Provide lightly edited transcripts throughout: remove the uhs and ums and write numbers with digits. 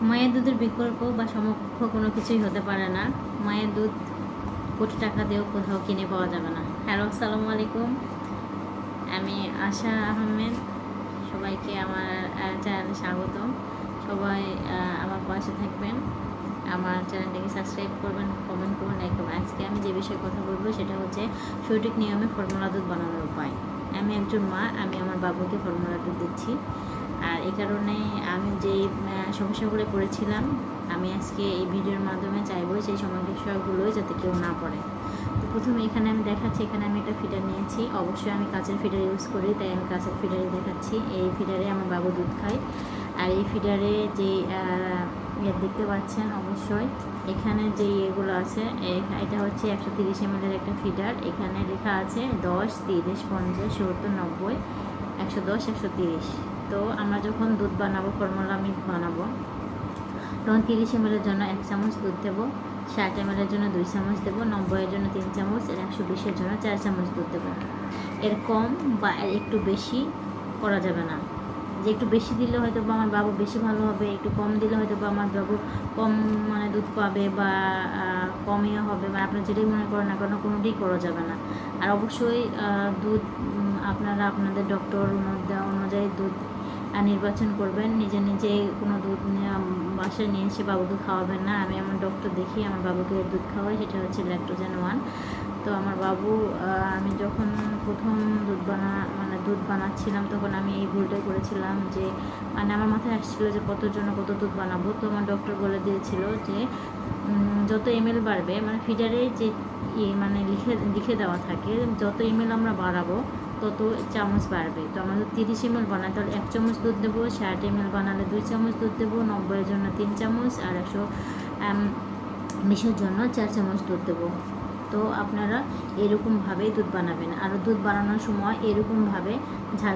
মায়ের দুধের বিকল্প বা সমকক্ষ কোনো কিছুই হতে পারে না। মায়ের দুধ কোটি টাকা দিয়েও কোথাও কিনে পাওয়া যাবে না। হ্যালো, আসসালামু আলাইকুম। আমি আশা আহমেদ। সবাইকে আমার চ্যানেলে স্বাগতম। সবাই আমার পাশে থাকবেন, আমার চ্যানেলটাকে সাবস্ক্রাইব করবেন, কমেন্ট করবেন, লাইক করবেন। আজকে আমি যে বিষয়ে কথা বলবো সেটা হচ্ছে সঠিক নিয়মে ফর্মুলা দুধ বানানোর উপায়। আমি একজন মা, আমি আমার বাবুকে ফর্মুলা দুধ দিচ্ছি। আর এই কারণে আমি যেই সমস্যাগুলো পড়েছিলাম, আমি আজকে এই ভিডিওর মাধ্যমে চাইবো সেই সমস্যাগুলোই যাতে কেউ না পড়ে। তো প্রথমে এখানে আমি দেখাচ্ছি, এখানে আমি একটা ফিডার নিয়েছি। অবশ্যই আমি কাঁচের ফিডার ইউজ করি, তাই আমি কাঁচের ফিডারই দেখাচ্ছি। এই ফিডারে আমার বাবু দুধ খায়। আর এই ফিডারে যে দেখতে পাচ্ছেন, অবশ্যই এখানে যে এগুলো আছে, এটা হচ্ছে 130 ml একটা ফিডার। এখানে লেখা আছে 10, 30, 50, 70, 90, 110, 130। তো আমরা যখন দুধ বানাবো, ফর্মুলা মিল্ক বানাবো, তখন 30 ml জন্য 1 চামচ দুধ দেবো, 60 ml জন্য 2 চামচ দেবো, 90 জন্য 3 চামচ, আর 120 জন্য 4 চামচ দুধ দেবো। এর কম বা একটু বেশি করা যাবে না। যে একটু বেশি দিলে হয়তো বা আমার বাবু বেশি ভালো হবে, একটু কম দিলে হয়তো বা আমার বাবু কম দুধ পাবে বা কমই হবে, বা আপনার যেটাই মনে করেন না কেন, কোনোটাই করা যাবে না। আর অবশ্যই দুধ আপনারা আপনাদের ডক্টর অনুযায়ী দুধ নির্বাচন করবেন। নিজে নিজে কোনো দুধ বাসায় নিয়ে এসে বাবুকে খাওয়াবেন না। আমি আমার ডক্টর দেখি আমার বাবুকে দুধ খাওয়াই, সেটা হচ্ছে ল্যাকটোজেন 1। তো আমার বাবু, আমি যখন প্রথম দুধ বানাচ্ছিলাম, তখন আমি এই ভুলটাই করেছিলাম যে আমার মাথায় আসছিল যে কতর জন্য কত দুধ বানাবো। তো আমার ডক্টর বলে দিয়েছিল যে যত ml বাড়বে, ফিডারে যে লিখে দেওয়া থাকে, যত ml আমরা বাড়াবো তত চামচ বাড়বে। তো আমাদের 30 ml বানায়, তাহলে 1 চামচ দুধ দেবো, 60 ml বানালে 2 চামচ দুধ দেবো, 90 জন্য 3 চামচ, আর 120 জন্য 4 চামচ দুধ দেবো। তো আপনারা এরকমভাবেই দুধ বানাবেন। আর দুধ বানানোর সময় এরকমভাবে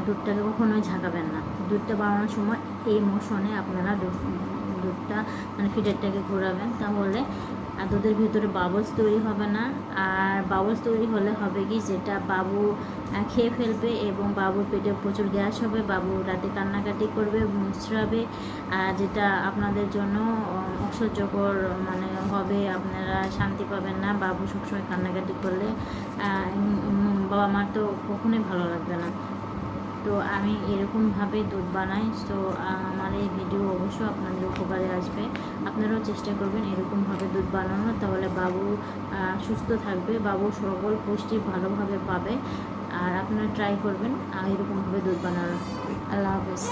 দুধটাকে কখনোই ঝাঁকাবেন না। দুধটা বানানোর সময় এই মোশনে আপনারা দুধটা ফিডারটাকে ঘোরাবেন, তাহলে দুধের ভিতরে বাবলস তৈরি হবে না। আর বাবলস তৈরি হলে হবে কি, যেটা বাবু খেয়ে ফেলবে এবং বাবুর পেটে প্রচুর গ্যাস হবে, বাবু রাতে কান্নাকাটি করবে, মুচড়াবে, আর যেটা আপনাদের জন্য অসহ্যকর হবে। আপনারা শান্তি পাবেন না। বাবু সবসময় কান্নাকাটি করলে বাবা মার তো কখনোই ভালো লাগবে না। তো আমি এরকমভাবে দুধ বানাই। তো আমার এই ভিডিও অবশ্যই আপনাদের উপকারে আসবে। আপনারাও চেষ্টা করবেন এরকমভাবে দুধ বানানো, তাহলে বাবু সুস্থ থাকবে, বাবু সকল পুষ্টি ভালোভাবে পাবে। আর আপনারা ট্রাই করবেন এরকমভাবে দুধ বানানো। আল্লাহ হাফেজ।